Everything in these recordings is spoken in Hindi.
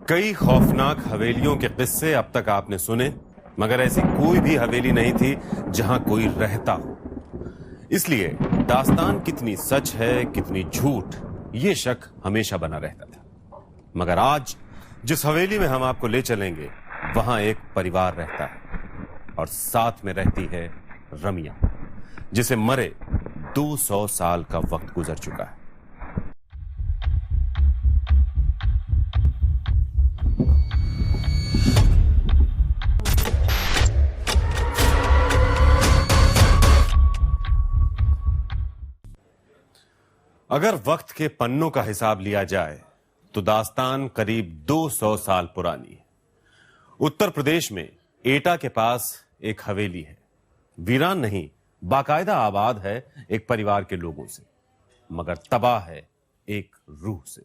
कई खौफनाक हवेलियों के किस्से अब तक आपने सुने, मगर ऐसी कोई भी हवेली नहीं थी जहां कोई रहता हो। इसलिए दास्तान कितनी सच है कितनी झूठ, ये शक हमेशा बना रहता था। मगर आज जिस हवेली में हम आपको ले चलेंगे वहां एक परिवार रहता है और साथ में रहती है रमिया, जिसे मरे 200 साल का वक्त गुजर चुका है। अगर वक्त के पन्नों का हिसाब लिया जाए तो दास्तान करीब 200 साल पुरानी है। उत्तर प्रदेश में एटा के पास एक हवेली है। वीरान नहीं, बाकायदा आबाद है एक परिवार के लोगों से, मगर तबाह है एक रूह से।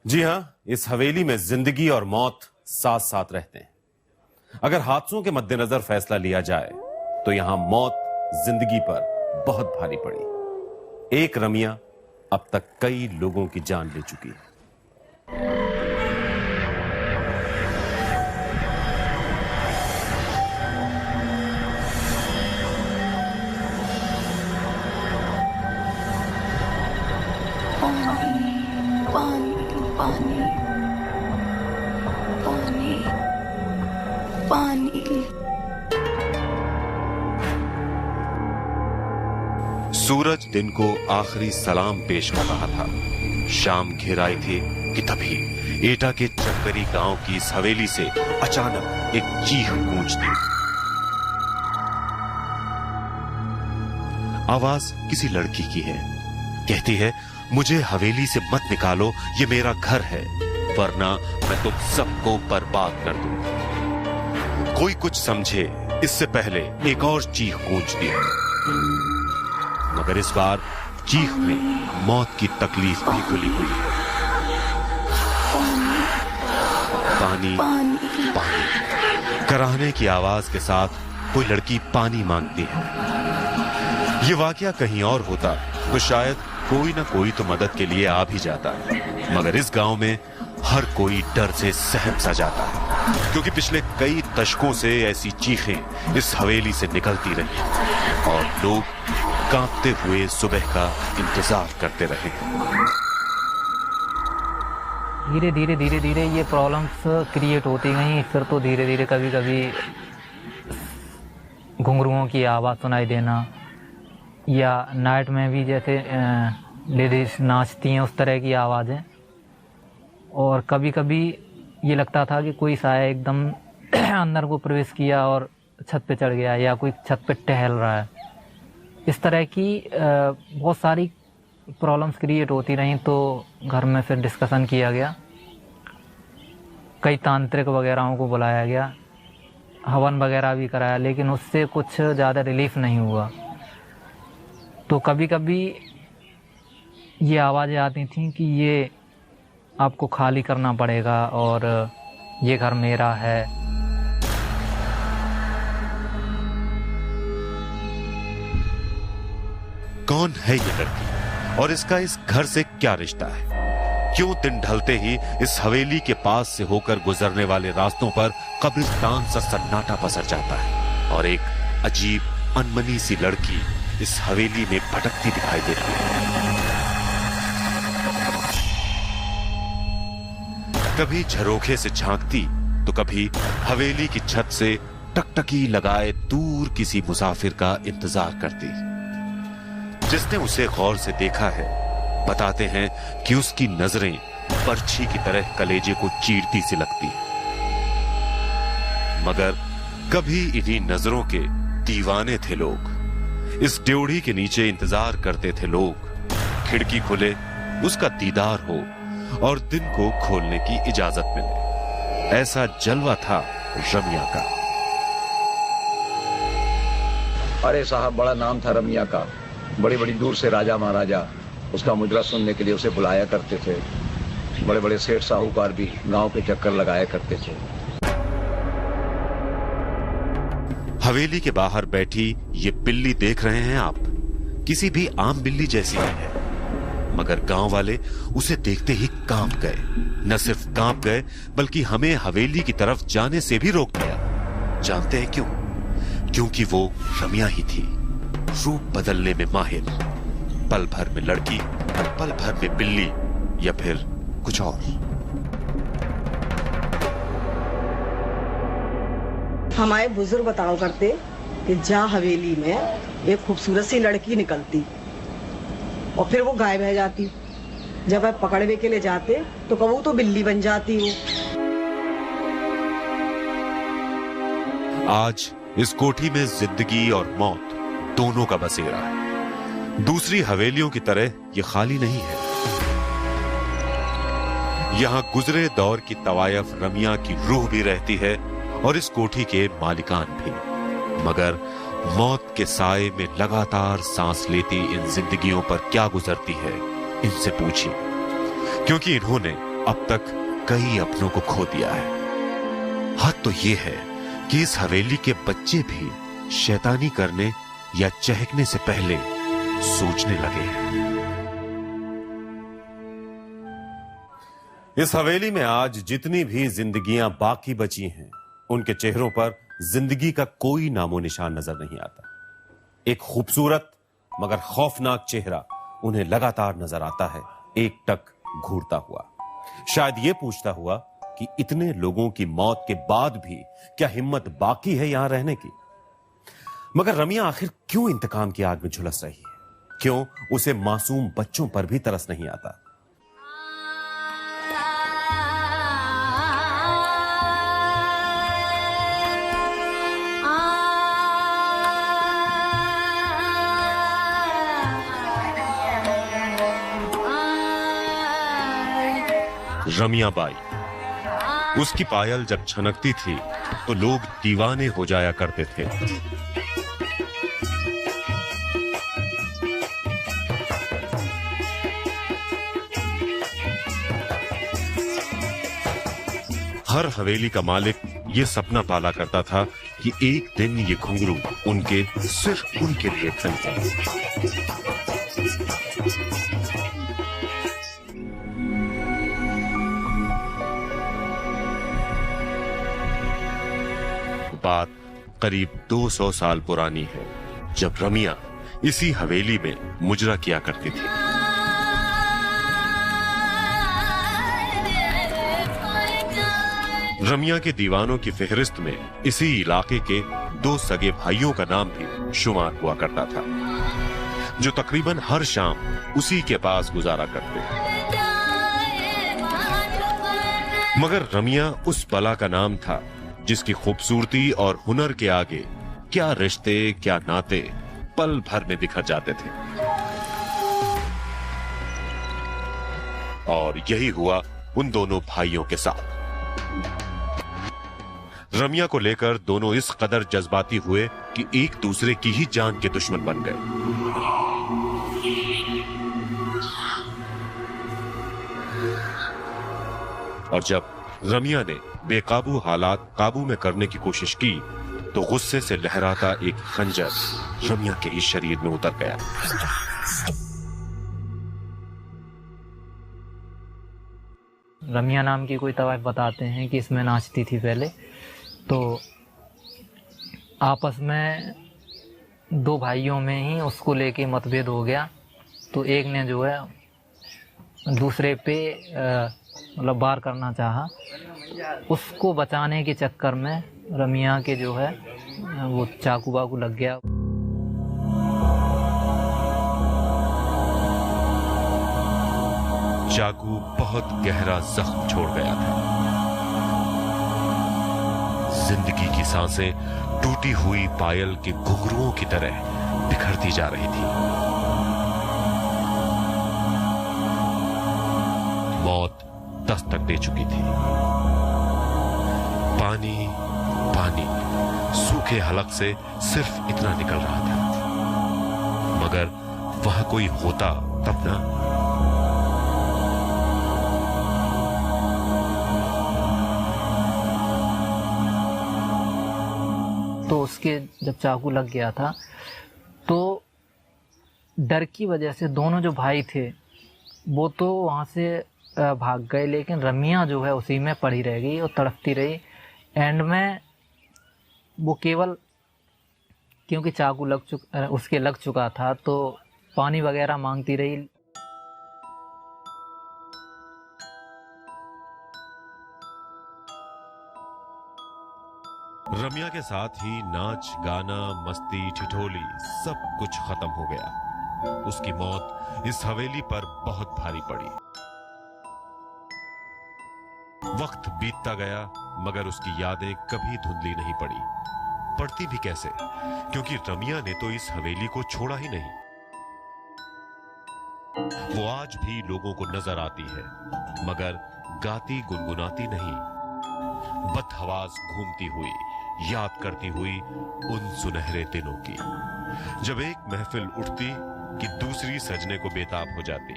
जी हां, इस हवेली में जिंदगी और मौत साथ साथ रहते हैं। अगर हादसों के मद्देनजर फैसला लिया जाए तो यहां मौत जिंदगी पर बहुत भारी पड़ी। एक रमिया अब तक कई लोगों की जान ले चुकी है। सूरज दिन को आखिरी सलाम पेश कर रहा था। शाम घिर आई थी कि तभी एटा के चक्करी गांव की इस हवेली से अचानक एक चीख गूंजती। आवाज किसी लड़की की है। कहती है, मुझे हवेली से मत निकालो, ये मेरा घर है, वरना मैं तुम सबको बर्बाद कर दूं। कोई कुछ समझे इससे पहले एक और चीख गूंजती है, मगर इस बार चीख में मौत की तकलीफ भी घुली हुई है। पानी पानी पानी कराहने की आवाज के साथ कोई लड़की पानी मांगती है। ये वाकया कहीं और होता तो शायद कोई ना कोई तो मदद के लिए आ भी जाता, मगर इस गांव में हर कोई डर से सहम सा जाता है, क्योंकि पिछले कई दशकों से ऐसी चीखें इस हवेली से निकलती रही और लोग कांपते हुए सुबह का इंतजार करते रहे। धीरे धीरे ये प्रॉब्लम्स क्रिएट होती गई। फिर तो धीरे धीरे कभी कभी घुंघरुओं की आवाज़ सुनाई देना, या नाइट में भी जैसे लेडीज नाचती हैं उस तरह की आवाज़ें। और कभी कभी ये लगता था कि कोई साया एकदम अंदर को प्रवेश किया और छत पे चढ़ गया, या कोई छत पे टहल रहा है। इस तरह की बहुत सारी प्रॉब्लम्स क्रिएट होती रहीं। तो घर में फिर डिस्कशन किया गया, कई तांत्रिक वगैरहों को बुलाया गया, हवन वगैरह भी कराया, लेकिन उससे कुछ ज़्यादा रिलीफ नहीं हुआ। तो कभी कभी ये आवाज़ें आती थीं कि ये आपको खाली करना पड़ेगा और ये घर मेरा है। कौन है ये लड़की और इसका इस घर से क्या रिश्ता है? क्यों दिन ढलते ही इस हवेली के पास से होकर गुजरने वाले रास्तों पर कब्रिस्तान सा सन्नाटा पसर जाता है और एक अजीब अनमनी सी लड़की इस हवेली में भटकती दिखाई देती है। कभी झरोखे से झांकती तो कभी हवेली की छत से टकटकी लगाए दूर किसी मुसाफिर का इंतजार करती। जिसने उसे गौर से देखा है बताते हैं कि उसकी नजरें बर्छी की तरह कलेजे को चीरती सी लगती। मगर कभी इन्हीं नजरों के दीवाने थे लोग। इस ड्योढ़ी के नीचे इंतजार करते थे लोग, खिड़की खुले उसका दीदार हो और दिन को खोलने की इजाजत मिले। ऐसा जलवा था रमिया का। अरे साहब, बड़ा नाम था रमिया का। बड़ी बड़ी दूर से राजा महाराजा उसका मुजरा सुनने के लिए उसे बुलाया करते थे। बड़े बड़े सेठ साहूकार भी गांव के चक्कर लगाया करते थे। हवेली के बाहर बैठी ये बिल्ली देख रहे हैं आप, किसी भी आम बिल्ली जैसी नहीं है। मगर गांव वाले उसे देखते ही कांप गए। न सिर्फ कांप गए बल्कि हमें हवेली की तरफ जाने से भी रोक दिया। जानते हैं क्यों? क्योंकि वो रमिया ही थी, रूप बदलने में माहिर, पल भर में लड़की, पल भर में बिल्ली, या फिर कुछ और। हमारे बुजुर्ग बताओ करते कि जहाँ हवेली में एक खूबसूरत सी लड़की निकलती और फिर वो गायब रह जाती। जब वह पकड़ने के लिए जाते तो कबू तो बिल्ली बन जाती वो। आज इस कोठी में जिंदगी और मौत दोनों का बसेरा है। दूसरी हवेलियों की तरह ये खाली नहीं है। यहां गुजरे दौर की तवायफ रमिया की रूह भी रहती है और इस कोठी के मालिकान भी। मगर मौत के साए में लगातार सांस लेती इन जिंदगियों पर क्या गुजरती है, इनसे पूछिए, क्योंकि इन्होंने अब तक कई अपनों को खो दिया है। हद तो ये है कि इस हवेली के बच्चे भी शैतानी करने या चहकने से पहले सोचने लगे हैं। इस हवेली में आज जितनी भी जिंदगियां बाकी बची हैं, उनके चेहरों पर जिंदगी का कोई नामो निशान नजर नहीं आता। एक खूबसूरत मगर खौफनाक चेहरा उन्हें लगातार नजर आता है, एकटक घूरता हुआ, शायद ये पूछता हुआ कि इतने लोगों की मौत के बाद भी क्या हिम्मत बाकी है यहां रहने की। मगर रमिया आखिर क्यों इंतकाम की आग में झुलस रही है? क्यों उसे मासूम बच्चों पर भी तरस नहीं आता? रमिया बाई, उसकी पायल जब छनकती थी तो लोग दीवाने हो जाया करते थे। हर हवेली का मालिक ये सपना पाला करता था कि एक दिन ये घुंघरू उनके, सिर्फ उनके लिए खनके। बात करीब 200 साल पुरानी है, जब रमिया इसी हवेली में मुजरा किया करती थी। रमिया के दीवानों की फेहरिस्त में इसी इलाके के 2 सगे भाइयों का नाम भी शुमार हुआ करता था, जो तकरीबन हर शाम उसी के पास गुजारा करते। मगर रमिया उस बला का नाम था जिसकी खूबसूरती और हुनर के आगे क्या रिश्ते, क्या नाते पल भर में बिखर जाते थे। और यही हुआ उन दोनों भाइयों के साथ। रमिया को लेकर दोनों इस कदर जज्बाती हुए कि एक दूसरे की ही जान के दुश्मन बन गए। और जब रमिया ने बेकाबू हालात काबू में करने की कोशिश की तो गुस्से से लहराता एक खंजर रमिया के ही शरीर में उतर गया। रमिया नाम की कोई तवाइफ बताते हैं कि इसमें नाचती थी पहले। तो आपस में 2 भाइयों में ही उसको लेके मतभेद हो गया। तो एक ने जो है दूसरे पे मतलब वार करना चाहा। उसको बचाने के चक्कर में रमिया के जो है वो चाकू बाकू लग गया। चाकू बहुत गहरा जख्म छोड़ गया था। जिंदगी की सांसें टूटी हुई पायल के घुंघरुओं की तरह बिखरती जा रही थी। मौत दस्तक दे चुकी थी। पानी पानी सूखे हलक से सिर्फ इतना निकल रहा था, मगर वह कोई होता तब ना। तो उसके जब चाकू लग गया था तो डर की वजह से दोनों जो भाई थे वो तो वहाँ से भाग गए, लेकिन रमिया जो है उसी में पड़ी रह गई और तड़पती रही। एंड में वो केवल क्योंकि चाकू उसके लग चुका था तो पानी वगैरह मांगती रही। रमिया के साथ ही नाच गाना मस्ती ठिठोली सब कुछ खत्म हो गया। उसकी मौत इस हवेली पर बहुत भारी पड़ी। वक्त बीतता गया मगर उसकी यादें कभी धुंधली नहीं पड़ी। पड़ती भी कैसे, क्योंकि रमिया ने तो इस हवेली को छोड़ा ही नहीं। वो आज भी लोगों को नजर आती है मगर गाती गुनगुनाती नहीं, बदहवास घूमती हुई याद करती हुई उन सुनहरे दिनों की, जब एक महफिल उठती कि दूसरी सजने को बेताब हो जाती।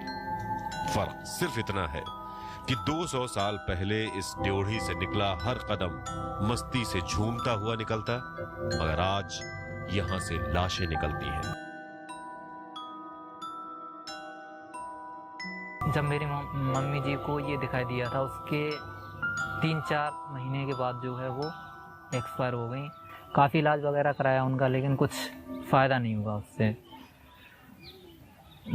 फर्क सिर्फ इतना है कि 200 साल पहले इस ड्योढ़ी से निकला हर कदम मस्ती से झूमता हुआ निकलता, मगर आज यहां से लाशें निकलती हैं। जब मेरी मम्मी जी को ये दिखाई दिया था उसके 3-4 महीने के बाद जो है वो एक्सपायर हो गई। काफ़ी इलाज वगैरह कराया उनका, लेकिन कुछ फ़ायदा नहीं हुआ उससे।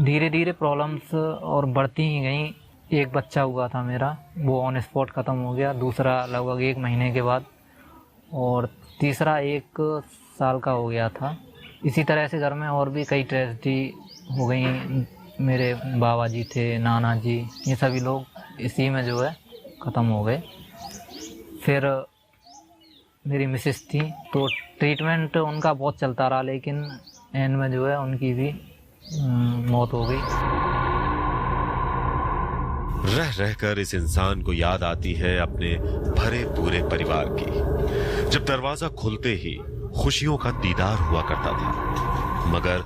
धीरे धीरे प्रॉब्लम्स और बढ़ती ही गई। एक बच्चा हुआ था मेरा, वो ऑन स्पॉट ख़त्म हो गया, दूसरा लगभग 1 महीने के बाद, और तीसरा 1 साल का हो गया था। इसी तरह से घर में और भी कई ट्रेजेडी हो गई। मेरे बाबा जी थे, नाना जी, ये सभी लोग इसी में जो है ख़त्म हो गए। फिर मेरी मिसेस थी तो ट्रीटमेंट उनका बहुत चलता रहा, लेकिन एंड में जो है उनकी भी मौत हो गई। रह रहकर इस इंसान को याद आती है अपने भरे पूरे परिवार की। जब दरवाजा खुलते ही खुशियों का दीदार हुआ करता था, मगर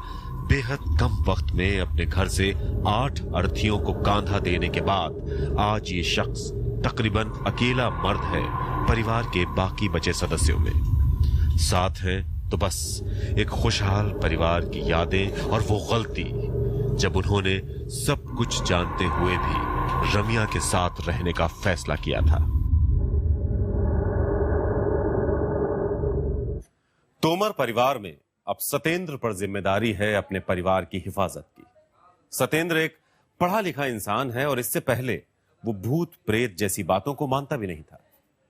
बेहद कम वक्त में अपने घर से 8 अर्थियों को कांधा देने के बाद आज ये शख्स तकरीबन अकेला मर्द है परिवार के बाकी बचे सदस्यों में। साथ है तो बस एक खुशहाल परिवार की यादें और वो गलती जब उन्होंने सब कुछ जानते हुए भी रमिया के साथ रहने का फैसला किया था। तोमर परिवार में अब सतेंद्र पर जिम्मेदारी है अपने परिवार की हिफाजत की। सतेंद्र एक पढ़ा लिखा इंसान है और इससे पहले वो भूत प्रेत जैसी बातों को मानता भी नहीं था,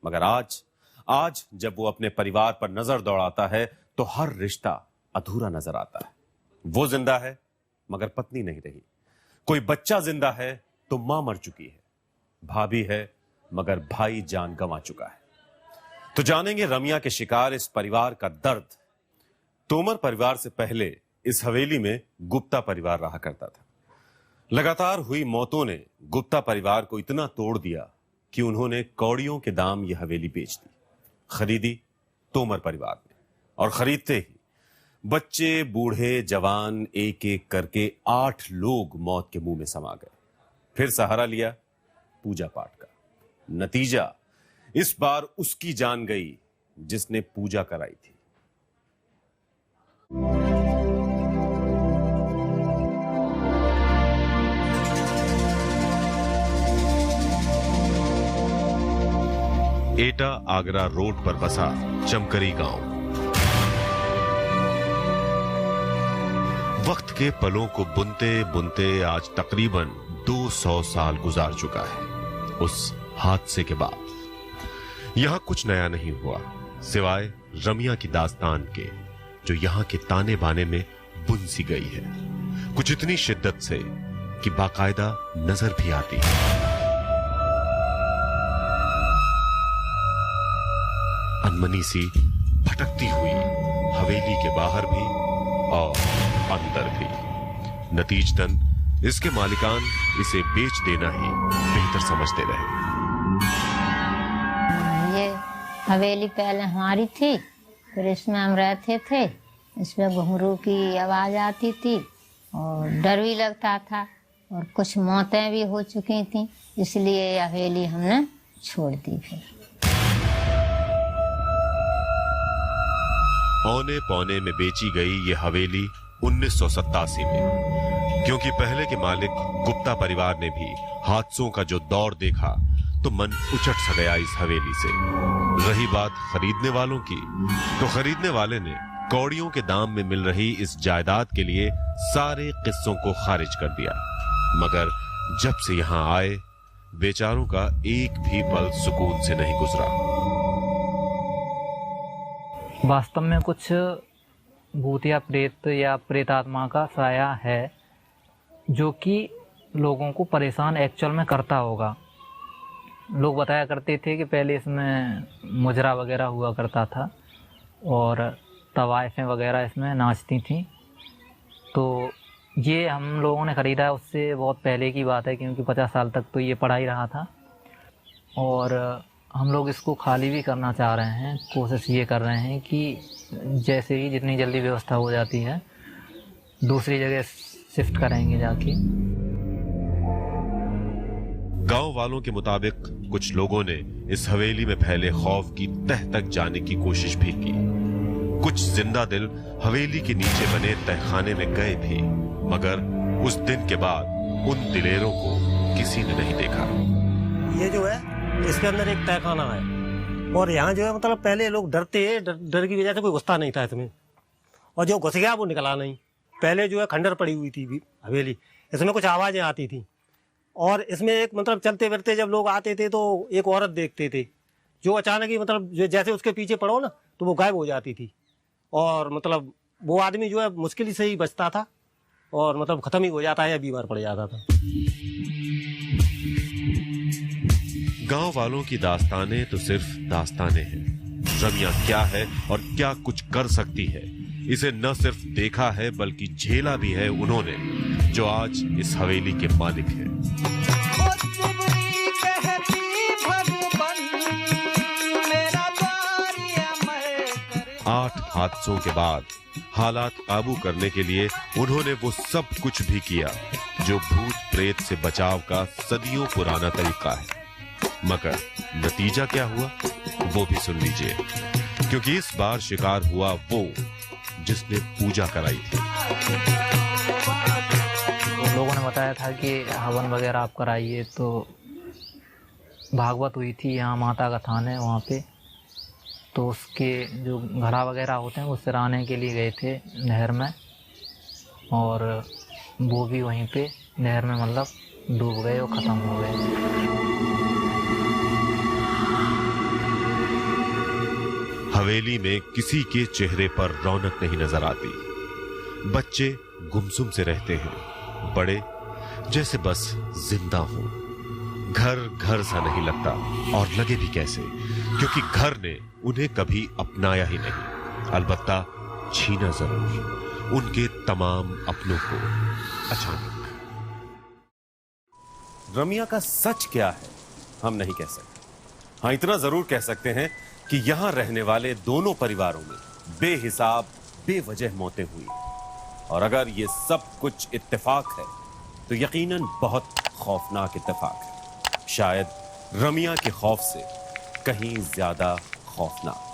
मगर आज जब वो अपने परिवार पर नजर दौड़ाता है तो हर रिश्ता अधूरा नजर आता है। वो जिंदा है मगर पत्नी नहीं रही, कोई बच्चा जिंदा है तो मां मर चुकी है, भाभी है मगर भाई जान गंवा चुका है। तो जानेंगे रमिया के शिकार इस परिवार का दर्द। तोमर परिवार से पहले इस हवेली में गुप्ता परिवार रहा करता था। लगातार हुई मौतों ने गुप्ता परिवार को इतना तोड़ दिया कि उन्होंने कौड़ियों के दाम यह हवेली बेच दी। खरीदी तोमर परिवार ने, और खरीदते ही बच्चे बूढ़े जवान एक एक करके 8 लोग मौत के मुंह में समा गए। फिर सहारा लिया पूजा पाठ का। नतीजा इस बार उसकी जान गई जिसने पूजा कराई थी। एटा आगरा रोड पर बसा चमकरी गांव वक्त के पलों को बुनते बुनते आज तकरीबन 200 साल गुजार चुका है। उस हादसे के बाद यहां कुछ नया नहीं हुआ सिवाय रमिया की दास्तान के, जो यहां के ताने बाने में बुन सी गई है, कुछ इतनी शिद्दत से कि बाकायदा नजर भी आती है। अनमनी सी भटकती हुई हवेली के बाहर भी और अंदर भी। नतीजतन इसके मालिकान इसे बेच देना ही बेहतर समझते रहे। ये हवेली पहले हमारी थी, फिर इसमें हम रहते थे। इसमें घुंघरू की आवाज आती थी और डर भी लगता था, और कुछ मौतें भी हो चुकी थी, इसलिए ये हवेली हमने छोड़ दी। फिर औने पौने में बेची गई ये हवेली 1987 में, क्योंकि पहले के मालिक गुप्ता परिवार ने भी हादसों का जो दौर देखा तो मन उचट सा गया इस हवेली से। रही बात खरीदने वालों की, तो खरीदने वाले ने कौड़ियों के दाम में मिल रही इस जायदाद के लिए सारे किस्सों को खारिज कर दिया। मगर जब से यहां आए बेचारों का एक भी पल सुकून से नहीं गुजरा। वास्तव में कुछ भूत या प्रेत या प्रेतात्मा का साया है जो कि लोगों को परेशान एक्चुअल में करता होगा। लोग बताया करते थे कि पहले इसमें मुजरा वगैरह हुआ करता था और तवाइफें वगैरह इसमें नाचती थीं। तो ये हम लोगों ने ख़रीदा है उससे बहुत पहले की बात है, क्योंकि 50 साल तक तो ये पड़ा ही रहा था। और हम लोग इसको खाली भी करना चाह रहे हैं। कोशिश ये कर रहे हैं कि जैसे ही जितनी जल्दी व्यवस्था हो जाती है दूसरी जगह शिफ्ट करेंगे जाके। गांव वालों के मुताबिक कुछ लोगों ने इस हवेली में फैले खौफ की तह तक जाने की कोशिश भी की। कुछ जिंदा दिल हवेली के नीचे बने तहखाने में गए भी, मगर उस दिन के बाद उन दिलेरों को किसी ने नहीं देखा। ये जो है इसके अंदर एक तहखाना है और यहाँ जो है मतलब पहले लोग डरते, डर की वजह से कोई घुसता नहीं था इसमें, और जो घुस गया वो निकला नहीं। पहले जो है खंडर पड़ी हुई थी हवेली, इसमें कुछ आवाज़ें आती थी और इसमें एक मतलब चलते फिरते जब लोग आते थे तो एक औरत देखते थे जो अचानक ही मतलब जैसे उसके पीछे पड़ो ना तो वो गायब हो जाती थी, और मतलब वो आदमी जो है मुश्किल से ही बचता था और मतलब ख़त्म ही हो जाता है या बीमार पड़ जाता था। गांव वालों की दास्तानें तो सिर्फ दास्तानें हैं। रमिया क्या है और क्या कुछ कर सकती है, इसे न सिर्फ देखा है बल्कि झेला भी है उन्होंने, जो आज इस हवेली के मालिक हैं। 8 हादसों के बाद हालात काबू करने के लिए उन्होंने वो सब कुछ भी किया जो भूत प्रेत से बचाव का सदियों पुराना तरीका है। मगर नतीजा क्या हुआ वो भी सुन लीजिए, क्योंकि इस बार शिकार हुआ वो जिसने पूजा कराई थी। लोगों ने बताया था कि हवन वगैरह आप कराइए, तो भागवत हुई थी यहाँ माता का थान है वहाँ पे, तो उसके जो घड़ा वगैरह होते हैं वो सिराने के लिए गए थे नहर में, और वो भी वहीं पे नहर में मतलब डूब गए और ख़त्म हो गए। हवेली में किसी के चेहरे पर रौनक नहीं नजर आती। बच्चे गुमसुम से रहते हैं, बड़े जैसे बस जिंदा हों। घर घर सा नहीं लगता, और लगे भी कैसे, क्योंकि घर ने उन्हें कभी अपनाया ही नहीं, अलबत्ता छीना जरूर उनके तमाम अपनों को अचानक। रमिया का सच क्या है हम नहीं कह सकते। हाँ, इतना जरूर कह सकते हैं कि यहां रहने वाले दोनों परिवारों में बेहिसाब बेवजह मौतें हुई, और अगर ये सब कुछ इत्तेफाक है तो यकीनन बहुत खौफनाक इत्तेफाक है, शायद रमिया के खौफ से कहीं ज्यादा खौफनाक।